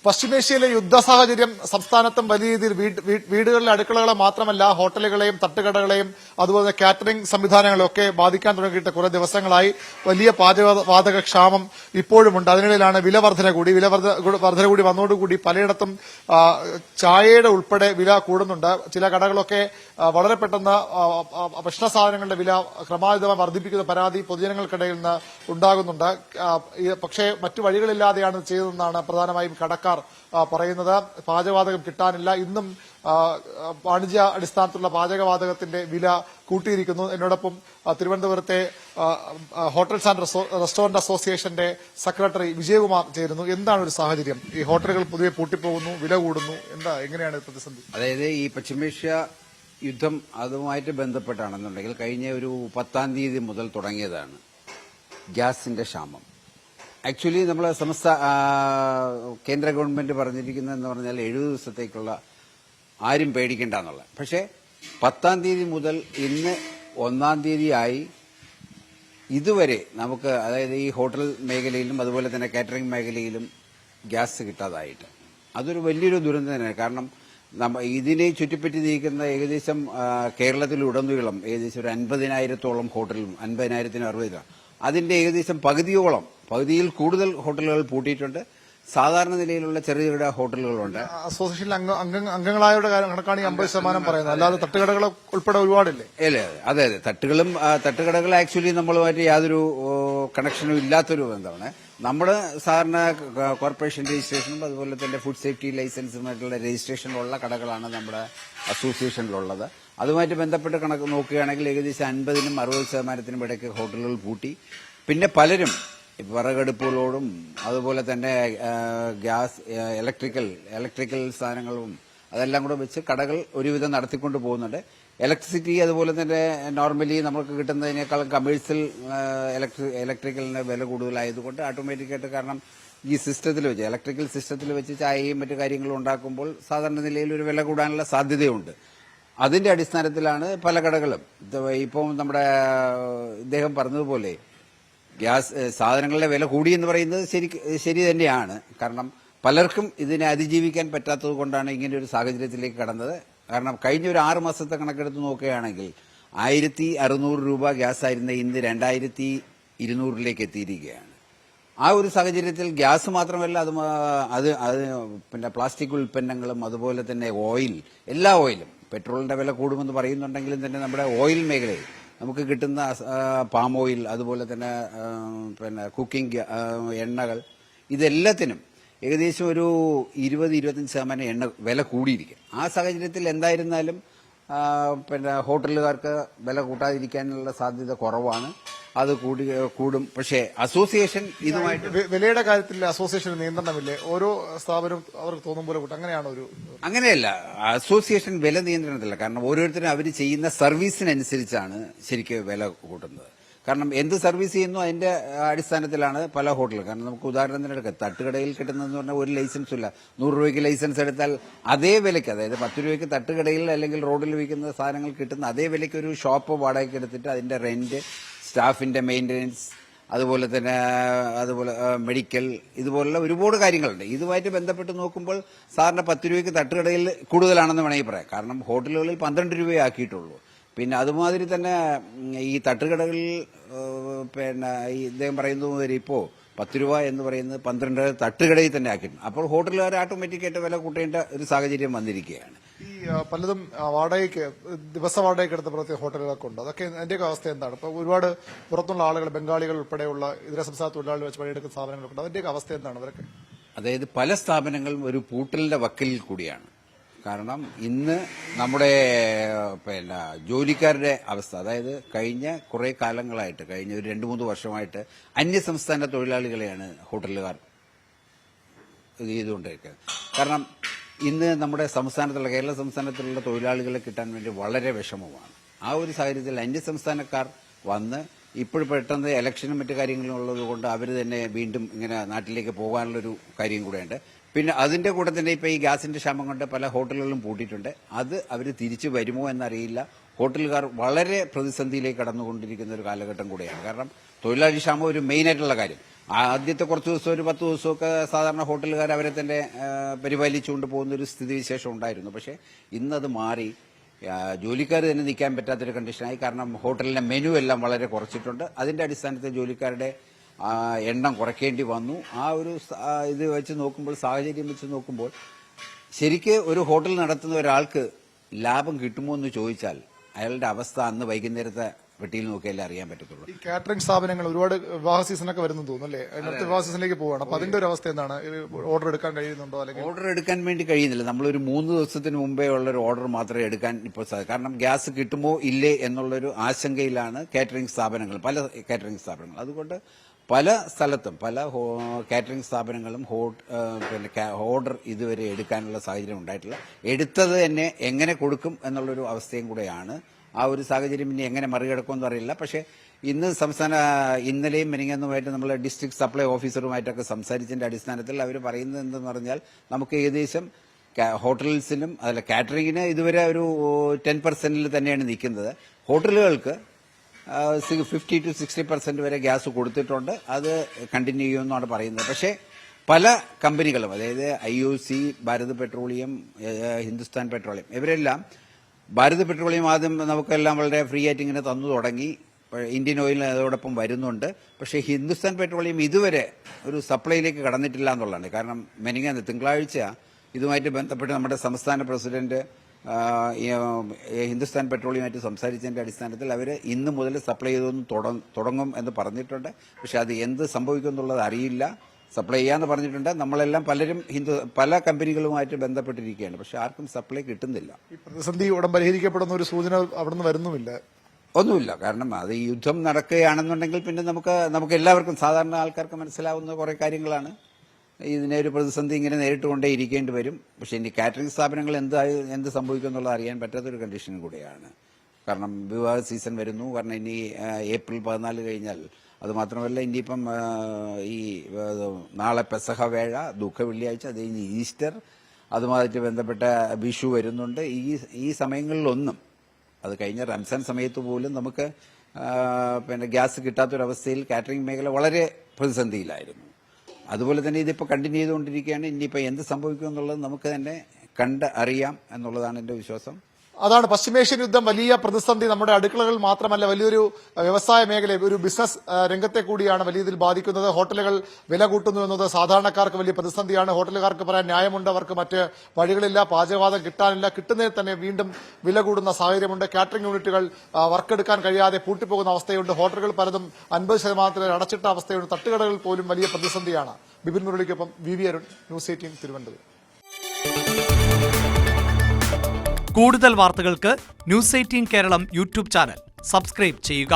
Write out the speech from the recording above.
പശ്ചിമേഷ്യയിലെ യുദ്ധ സാഹചര്യം സംസ്ഥാനത്തും വലിയ രീതിയിൽ വീടുകളിലെ അടുക്കളകളെ മാത്രമല്ല ഹോട്ടലുകളെയും തട്ടുകടകളെയും അതുപോലെ കാറ്ററിംഗ് സംവിധാനങ്ങളെയും ഒക്കെ ബാധിക്കാൻ തുടങ്ങിയിട്ട് കുറെ ദിവസങ്ങളായി വലിയ പാചകവാതക ക്ഷാമം ഇപ്പോഴുമുണ്ട്. അതിനിടയിലാണ് വില വർധന കൂടി വന്നതോടുകൂടി പലയിടത്തും ചായയുടെ ഉൾപ്പെടെ വില കൂടുന്നുണ്ട്. ചില കടകളൊക്കെ വളരെ പെട്ടെന്ന് ഭക്ഷണ സാധനങ്ങളുടെ വില ക്രമാതീതമായി വർദ്ധിപ്പിക്കുന്ന പരാതി പൊതുജനങ്ങൾക്കിടയിൽ നിന്ന് ഉണ്ടാകുന്നുണ്ട്. പക്ഷേ മറ്റു വഴികളില്ലാതെയാണ് ചെയ്തതെന്നാണ് പ്രധാനമായും കടക്കാർ പറയുന്നത്. പാചകവാതകം കിട്ടാനില്ല. ഇന്നും വാണിജ്യ അടിസ്ഥാനത്തിലുള്ള പാചകവാതകത്തിന്റെ വില കൂട്ടിയിരിക്കുന്നു. എന്നോടൊപ്പം തിരുവനന്തപുരത്തെ ഹോട്ടൽസ് ആൻഡ് റെസ്റ്റോറന്റ് അസോസിയേഷന്റെ സെക്രട്ടറി വിജയകുമാർ ചേരുന്നു. എന്താണ് ഒരു സാഹചര്യം? ഈ ഹോട്ടലുകൾ പൊതുവെ പൂട്ടിപ്പോകുന്നു, വില കൂടുന്നു, എങ്ങനെയാണ് പ്രതിസന്ധി? അതായത് ഈ പശ്ചിമേഷ്യ യുദ്ധം അതുമായിട്ട് ബന്ധപ്പെട്ടാണെന്നുണ്ടെങ്കിൽ കഴിഞ്ഞ ഒരു 10-ാം തീയതി മുതൽ തുടങ്ങിയതാണ് ഗ്യാസിന്റെ ക്ഷാമം. ആക്ച്വലി നമ്മൾ കേന്ദ്ര ഗവൺമെന്റ് പറഞ്ഞിരിക്കുന്നതെന്ന് പറഞ്ഞാൽ 70 ദിവസത്തേക്കുള്ള ആരും പേടിക്കേണ്ട എന്നുള്ള. പക്ഷേ 10-ാം തീയതി മുതൽ ഇന്ന് 1-ാം തീയതിയായി ഇതുവരെ നമുക്ക്, അതായത് ഈ ഹോട്ടൽ മേഖലയിലും അതുപോലെ തന്നെ കാറ്ററിംഗ് മേഖലയിലും ഗ്യാസ് കിട്ടാതായിട്ട് അതൊരു വലിയൊരു ദുരന്തം തന്നെയാണ്. കാരണം ഇതിനെ ചുറ്റിപ്പറ്റി നിൽക്കുന്ന ഏകദേശം കേരളത്തിലുടനീളം ഏകദേശം ഒരു 50,000-ഓളം ഹോട്ടലും 50,000-60,000 അതിന്റെ ഏകദേശം പകുതിയിൽ കൂടുതൽ ഹോട്ടലുകൾ പൂട്ടിയിട്ടുണ്ട്. സാധാരണ നിലയിലുള്ള ചെറിയ ഹോട്ടലുകളുണ്ട്. അസോസിയേഷനിൽ അംഗങ്ങളായവരുടെ കണക്കാണ് 50% പറയുന്നത്, അല്ലാതെ തട്ടുകടകൾ ഉൾപ്പെടെ ഒരുപാടില്ലേ? അതെ, തട്ടുകടകൾ ആക്ച്വലി നമ്മളുമായിട്ട് യാതൊരു കണക്ഷനും ഇല്ലാത്തൊരു ബന്ധമാണ്. നമ്മുടെ സാധാരണ കോർപ്പറേഷൻ രജിസ്ട്രേഷനും അതുപോലെ തന്നെ ഫുഡ് സേഫ്റ്റി ലൈസൻസുമായിട്ടുള്ള രജിസ്ട്രേഷനിലുള്ള കടകളാണ് നമ്മുടെ അസോസിയേഷനിലുള്ളത്. അതുമായിട്ട് ബന്ധപ്പെട്ട് കണക്ക് നോക്കുകയാണെങ്കിൽ ഏകദേശം 50-60% ഇടയ്ക്ക് ഹോട്ടലുകൾ പൂട്ടി. പിന്നെ പലരും വിറകടുപ്പുകളോടും അതുപോലെ തന്നെ ഗ്യാസ് ഇലക്ട്രിക്കൽ സാധനങ്ങളും അതെല്ലാം കൂടെ വെച്ച് കടകൾ ഒരുവിധം നടത്തിക്കൊണ്ട് പോകുന്നുണ്ട്. ഇലക്ട്രിസിറ്റി അതുപോലെ തന്നെ നോർമലി നമുക്ക് കിട്ടുന്നതിനേക്കാളും കമേഴ്സ്യൽ ഇലക്ട്രിക്കലിന് വില കൂടുതലായതുകൊണ്ട് ഓട്ടോമാറ്റിക്കായിട്ട്, കാരണം ഈ സിസ്റ്റത്തിൽ വെച്ച് ഇലക്ട്രിക്കൽ സിസ്റ്റത്തിൽ വെച്ച് ചായയും മറ്റു കാര്യങ്ങളും ഉണ്ടാക്കുമ്പോൾ സാധാരണ നിലയിൽ ഒരു വില കൂടാനുള്ള സാധ്യതയുണ്ട്. അതിന്റെ അടിസ്ഥാനത്തിലാണ് പല കടകളും ഇപ്പം നമ്മുടെ ഇദ്ദേഹം പറഞ്ഞതുപോലെ ഗ്യാസ് സാധനങ്ങളുടെ വില കൂടിയെന്ന് പറയുന്നത് ശരി തന്നെയാണ്. കാരണം പലർക്കും ഇതിനെ അതിജീവിക്കാൻ പറ്റാത്തത് കൊണ്ടാണ് ഇങ്ങനെ ഒരു സാഹചര്യത്തിലേക്ക് കടന്നത്. കാരണം കഴിഞ്ഞ ഒരു 6 മാസത്തെ കണക്കെടുത്ത് നോക്കുകയാണെങ്കിൽ 1,600 രൂപ ഗ്യാസ് ആയിരുന്ന ഇന്ന് 2,200 എത്തിയിരിക്കുകയാണ്. ആ ഒരു സാഹചര്യത്തിൽ ഗ്യാസ് മാത്രമല്ല അത് പിന്നെ പ്ലാസ്റ്റിക് ഉൽപ്പന്നങ്ങളും അതുപോലെ തന്നെ എല്ലാ ഓയിലും പെട്രോളിന്റെ വില കൂടുമെന്ന് പറയുന്നുണ്ടെങ്കിലും തന്നെ നമ്മുടെ ഓയിൽ മേഖലയിൽ നമുക്ക് കിട്ടുന്ന പാം ഓയിൽ അതുപോലെ തന്നെ പിന്നെ കുക്കിംഗ് എണ്ണകൾ ഇതെല്ലാത്തിനും ഏകദേശം ഒരു 20-25% എണ്ണ വില കൂടിയിരിക്കും. ആ സാഹചര്യത്തിൽ എന്തായിരുന്നാലും പിന്നെ ഹോട്ടലുകാർക്ക് വില കൂട്ടാതിരിക്കാനുള്ള സാധ്യത കുറവാണ്. അത് കൂടും. പക്ഷേ അസോസിയേഷൻ ഇതുമായിട്ട് വിലയുടെ കാര്യത്തിൽ അസോസിയേഷൻ നിയന്ത്രണമില്ലേ? ഓരോ സ്ഥാപനവും അവർക്ക് തോന്നും പോലെ കൂട്ടും, അങ്ങനെയാണോ? അങ്ങനെയല്ല, അസോസിയേഷൻ വില നിയന്ത്രണത്തില്ല. കാരണം ഓരോരുത്തരും അവർ ചെയ്യുന്ന സർവീസിനനുസരിച്ചാണ് ശരിക്കും വില കൂട്ടുന്നത്. കാരണം എന്ത് സർവീസ് ചെയ്യുന്നു അതിന്റെ അടിസ്ഥാനത്തിലാണ് പല ഹോട്ടലുകൾ. കാരണം നമുക്ക് ഉദാഹരണത്തിന് എടുക്കാം, തട്ടുകടയിൽ കിട്ടുന്നതെന്ന് പറഞ്ഞാൽ ഒരു ലൈസൻസും ഇല്ല. 100 രൂപയ്ക്ക് ലൈസൻസ് എടുത്താൽ അതേ വിലയ്ക്ക്, അതായത് 10 രൂപയ്ക്ക് തട്ടുകടയിൽ അല്ലെങ്കിൽ റോഡിൽ വിൽക്കുന്ന സാധനങ്ങൾ കിട്ടുന്ന അതേ വിലയ്ക്ക് ഒരു ഷോപ്പ് വാടകയ്ക്ക് എടുത്തിട്ട് അതിന്റെ റെന്റ്, സ്റ്റാഫിന്റെ മെയിന്റനൻസ്, അതുപോലെ മെഡിക്കൽ, ഇതുപോലുള്ള ഒരുപാട് കാര്യങ്ങളുണ്ട്. ഇതുമായിട്ട് ബന്ധപ്പെട്ട് നോക്കുമ്പോൾ സാറിന് 10 രൂപയ്ക്ക് തട്ടുകടയിൽ കൂടുതലാണെന്ന് വേണമെങ്കിൽ പറയാം. കാരണം ഹോട്ടലുകളിൽ 12 രൂപയെ ആക്കിയിട്ടുള്ളൂ. പിന്നെ അതുമാതിരി തന്നെ ഈ തട്ടുകടകളിൽ പിന്നെ ഈ ഇദ്ദേഹം പറയുന്നത് ഇപ്പോൾ 10 രൂപ എന്ന് പറയുന്നത് 12 തട്ടുകടയിൽ തന്നെ ആക്കിയിട്ടുണ്ട്. അപ്പോൾ ഹോട്ടലുകാർ ഓട്ടോമാറ്റിക്കായിട്ട് വില കൂട്ടേണ്ട ഒരു സാഹചര്യം വന്നിരിക്കുകയാണ്. ഈ പലതും വാടകയ്ക്ക്, ദിവസ വാടകയ്ക്ക് എടുത്ത പ്രത്യേക ഹോട്ടലുകളൊക്കെ ഉണ്ട്. അതൊക്കെ അതിന്റെയൊക്കെ അവസ്ഥ എന്താണ്? ഇപ്പൊ ഒരുപാട് പുറത്തുള്ള ആളുകൾ, ബംഗാളികൾ ഉൾപ്പെടെയുള്ള ഇതര സംസ്ഥാന തൊഴിലാളികൾ വെച്ച് പണിയെടുക്കുന്ന സ്ഥാപനങ്ങളൊക്കെ ഉണ്ട്. അതിന്റെയൊക്കെ അവസ്ഥ എന്താണ്? അവരൊക്കെ അതായത് പല സ്ഥാപനങ്ങളും ഒരു പൂട്ടലിന്റെ വക്കിലിൽ കൂടിയാണ്. കാരണം ഇന്ന് നമ്മുടെ പിന്നെ ജോലിക്കാരുടെ അവസ്ഥ, അതായത് കഴിഞ്ഞ കുറെ കാലങ്ങളായിട്ട്, കഴിഞ്ഞ ഒരു 2-3 വർഷമായിട്ട് അന്യസംസ്ഥാന തൊഴിലാളികളെയാണ് ഹോട്ടലുകാർ ഇത് ചെയ്തുകൊണ്ടിരിക്കുന്നത്. കാരണം ഇന്ന് നമ്മുടെ കേരള സംസ്ഥാനത്തിലുള്ള തൊഴിലാളികളെ കിട്ടാൻ വേണ്ടി വളരെ വിഷമമാണ്. ആ ഒരു സാഹചര്യത്തിൽ അന്യസംസ്ഥാനക്കാർ വന്ന് ഇപ്പോൾ പെട്ടെന്ന് ഇലക്ഷനും മറ്റു കാര്യങ്ങളും ഉള്ളത് കൊണ്ട് അവർ തന്നെ വീണ്ടും ഇങ്ങനെ നാട്ടിലേക്ക് പോകാനുള്ളൊരു കാര്യം കൂടെയുണ്ട്. പിന്നെ അതിന്റെ കൂടെ തന്നെ ഇപ്പൊ ഈ ഗ്യാസിന്റെ ക്ഷാമം കൊണ്ട് പല ഹോട്ടലുകളും പൂട്ടിയിട്ടുണ്ട്. അത് അവർ തിരിച്ചു വരുമോ എന്നറിയില്ല. ഹോട്ടലുകാർ വളരെ പ്രതിസന്ധിയിലേക്ക് കടന്നുകൊണ്ടിരിക്കുന്ന ഒരു കാലഘട്ടം കൂടെയാണ്. കാരണം തൊഴിലാളി ക്ഷാമം ഒരു മെയിനായിട്ടുള്ള കാര്യം. ആദ്യത്തെ കുറച്ച് ദിവസം ഒരു 10 ദിവസമൊക്കെ സാധാരണ ഹോട്ടലുകാർ അവരെ തന്നെ പരിപാലിച്ചുകൊണ്ട് പോകുന്ന ഒരു സ്ഥിതിവിശേഷം ഉണ്ടായിരുന്നു. പക്ഷേ ഇന്നത് മാറി ജോലിക്കാർ തന്നെ നിൽക്കാൻ പറ്റാത്തൊരു കണ്ടീഷനായി. കാരണം ഹോട്ടലിന്റെ മെനു എല്ലാം വളരെ കുറച്ചിട്ടുണ്ട്. അതിന്റെ അടിസ്ഥാനത്തിൽ ജോലിക്കാരുടെ എണ്ണം കുറയ്ക്കേണ്ടി വന്നു. ആ ഒരു ഇത് വെച്ച് നോക്കുമ്പോൾ, സാഹചര്യം വെച്ച് നോക്കുമ്പോൾ ശരിക്ക് ഒരു ഹോട്ടൽ നടത്തുന്ന ഒരാൾക്ക് ലാഭം കിട്ടുമോ എന്ന് ചോദിച്ചാൽ അയാളുടെ അവസ്ഥ അന്ന് വൈകുന്നേരത്തെ വെട്ടിയിൽ നോക്കിയാലേ അറിയാൻ പറ്റത്തുള്ളൂ. ഈ കാറ്ററിംഗ് സ്ഥാപനങ്ങൾ ഒരുപാട് വിവാഹ സീസണൊക്കെ വരുന്നു തോന്നുന്നു അല്ലേ? അടുത്ത വിവാഹ സീസണിലേക്ക് പോവാണ്. അപ്പൊ അതിന്റെ ഒരു അവസ്ഥ എന്താണ്? ഓർഡർ എടുക്കാൻ കഴിയുന്നുണ്ടോ? അല്ലെങ്കിൽ ഓർഡർ എടുക്കാൻ വേണ്ടി കഴിയുന്നില്ല. നമ്മളൊരു 3 ദിവസത്തിന് മുമ്പേ ഉള്ള ഒരു ഓർഡർ മാത്രമേ എടുക്കാൻ ഇപ്പോൾ സാധിക്കും. കാരണം ഗ്യാസ് കിട്ടുമോ ഇല്ലേ എന്നുള്ളൊരു ആശങ്കയിലാണ് കാറ്ററിംഗ് സ്ഥാപനങ്ങൾ, പല കാറ്ററിംഗ് സ്ഥാപനങ്ങൾ. അതുകൊണ്ട് പല സ്ഥലത്തും പല കാറ്ററിംഗ് സ്ഥാപനങ്ങളും പിന്നെ ഓർഡർ ഇതുവരെ എടുക്കാനുള്ള സാഹചര്യം ഉണ്ടായിട്ടില്ല. എടുത്തത് തന്നെ എങ്ങനെ കൊടുക്കും എന്നുള്ളൊരു അവസ്ഥയും കൂടെയാണ്. ആ ഒരു സാഹചര്യം ഇനി എങ്ങനെ മറികടക്കുമെന്ന് അറിയില്ല. പക്ഷേ ഇന്നലെയും മെനിങ്ങന്നുമായിട്ട് നമ്മൾ ഡിസ്ട്രിക്ട് സപ്ലൈ ഓഫീസറുമായിട്ടൊക്കെ സംസാരിച്ചതിന്റെ അടിസ്ഥാനത്തിൽ അവർ പറയുന്നത് എന്തെന്ന് പറഞ്ഞാൽ നമുക്ക് ഏകദേശം ഹോട്ടൽസിനും അതല്ല കാറ്ററിംഗിന് ഇതുവരെ ഒരു 10% തന്നെയാണ് നിൽക്കുന്നത്. ഹോട്ടലുകൾക്ക് 50 to 60% വരെ ഗ്യാസ് കൊടുത്തിട്ടുണ്ട്. അത് കണ്ടിന്യൂ ചെയ്യുമെന്നാണ് പറയുന്നത്. പക്ഷേ പല കമ്പനികളും, അതായത് IOC, Bharat petroleum, Hindustan petroleum, ഇവരെല്ലാം ഭാരത് പെട്രോളിയം ആദ്യം നമുക്കെല്ലാം വളരെ ഫ്രീ ആയിട്ട് ഇങ്ങനെ തന്നു തുടങ്ങി. ഇന്ത്യൻ ഓയിൽ അതോടൊപ്പം വരുന്നുണ്ട്. പക്ഷേ ഹിന്ദുസ്ഥാൻ പെട്രോളിയം ഇതുവരെ ഒരു സപ്ലൈയിലേക്ക് കടന്നിട്ടില്ല എന്നുള്ളതാണ്. കാരണം തിങ്കളാഴ്ച ഇതുമായിട്ട് ബന്ധപ്പെട്ട് നമ്മുടെ സംസ്ഥാന പ്രസിഡന്റ് ഹിന്ദുസ്ഥാൻ പെട്രോളിയമായിട്ട് സംസാരിച്ചതിന്റെ അടിസ്ഥാനത്തിൽ അവർ ഇന്ന് മുതൽ സപ്ലൈ ചെയ്തൊന്നും തുടങ്ങും എന്ന് പറഞ്ഞിട്ടുണ്ട്. പക്ഷെ അത് എന്ത് സംഭവിക്കും എന്നുള്ളത് അറിയില്ല. സപ്ലൈ ചെയ്യാന്ന് പറഞ്ഞിട്ടുണ്ട്. നമ്മളെല്ലാം പലരും പല കമ്പനികളുമായിട്ട് ബന്ധപ്പെട്ടിരിക്കുകയാണ്. പക്ഷെ ആർക്കും സപ്ലൈ കിട്ടുന്നില്ല. ഈ പ്രതിസന്ധി ഉടൻ പരിഹരിക്കപ്പെടുന്ന ഒരു സൂചന അവിടുന്ന് വരുന്നുമില്ല. ഒന്നുമില്ല. കാരണം അത് ഈ യുദ്ധം നടക്കുകയാണെന്നുണ്ടെങ്കിൽ പിന്നെ നമുക്ക് എല്ലാവർക്കും, സാധാരണ ആൾക്കാർക്ക് മനസ്സിലാവുന്ന കുറെ കാര്യങ്ങളാണ്. ഇതിനെ ഒരു പ്രതിസന്ധി ഇങ്ങനെ നേരിട്ടുകൊണ്ടേ ഇരിക്കേണ്ടി വരും. പക്ഷെ ഇനി കാറ്ററിംഗ് സ്ഥാപനങ്ങൾ എന്ത് സംഭവിക്കും എന്നുള്ളത് അറിയാൻ പറ്റാത്തൊരു കണ്ടീഷനും കൂടെയാണ്. കാരണം വിവാഹ സീസൺ വരുന്നു. കാരണം ഇനി ഏപ്രിൽ 14 കഴിഞ്ഞാൽ, അത് മാത്രമല്ല ഇനിയിപ്പം ഈ നാളെ പെസഹ വേഴ, ദുഃഖ വെള്ളിയാഴ്ച, അത് കഴിഞ്ഞ് ഈസ്റ്റർ, അതുമായിട്ട് ബന്ധപ്പെട്ട വിഷു വരുന്നുണ്ട്. ഈ സമയങ്ങളിലൊന്നും, അത് കഴിഞ്ഞ റംസാൻ സമയത്ത് പോലും നമുക്ക് പിന്നെ ഗ്യാസ് കിട്ടാത്തൊരവസ്ഥയിൽ കാറ്ററിംഗ് മേഖല വളരെ പ്രതിസന്ധിയിലായിരുന്നു. അതുപോലെ തന്നെ ഇതിപ്പോൾ കണ്ടിന്യൂ ചെയ്തുകൊണ്ടിരിക്കുകയാണ്. ഇനിയിപ്പോൾ എന്ത് സംഭവിക്കും എന്നുള്ളത് നമുക്ക് തന്നെ കണ്ട് അറിയാം എന്നുള്ളതാണ് എൻ്റെ വിശ്വാസം. അതാണ് പശ്ചിമേഷ്യൻ യുദ്ധം വലിയ പ്രതിസന്ധി നമ്മുടെ അടുക്കളകൾ മാത്രമല്ല, വലിയൊരു വ്യവസായ മേഖല, ഒരു ബിസിനസ് രംഗത്തെ കൂടിയാണ് വലിയ രീതിയിൽ ബാധിക്കുന്നത്. ഹോട്ടലുകൾ വില കൂട്ടുന്നു എന്നത് സാധാരണക്കാർക്ക് വലിയ പ്രതിസന്ധിയാണ്. ഹോട്ടലുകാർക്ക് പറയാൻ ന്യായമുണ്ട്. അവർക്ക് മറ്റ് വഴികളില്ല, പാചകവാതം കിട്ടാനില്ല. കിട്ടുന്നതിൽ തന്നെ വീണ്ടും വില കൂടുന്ന സാഹചര്യമുണ്ട്. കാറ്ററിംഗ് യൂണിറ്റുകൾ വർക്കെടുക്കാൻ കഴിയാതെ പൂട്ടിപ്പോകുന്ന അവസ്ഥയുണ്ട്. ഹോട്ടലുകൾ പലതും 50% അടച്ചിട്ട അവസ്ഥയുണ്ട്. തട്ടുകടകൾ പോലും വലിയ പ്രതിസന്ധിയാണ്. ബിപിൻ മുരളിക്കൊപ്പം VV അരുൺ, ന്യൂസ് 18 തിരുവനന്തപുരം. കൂടുതൽ വാർത്തകൾക്ക് news 18 Keralam YouTube channel subscribe ചെയ്യുക.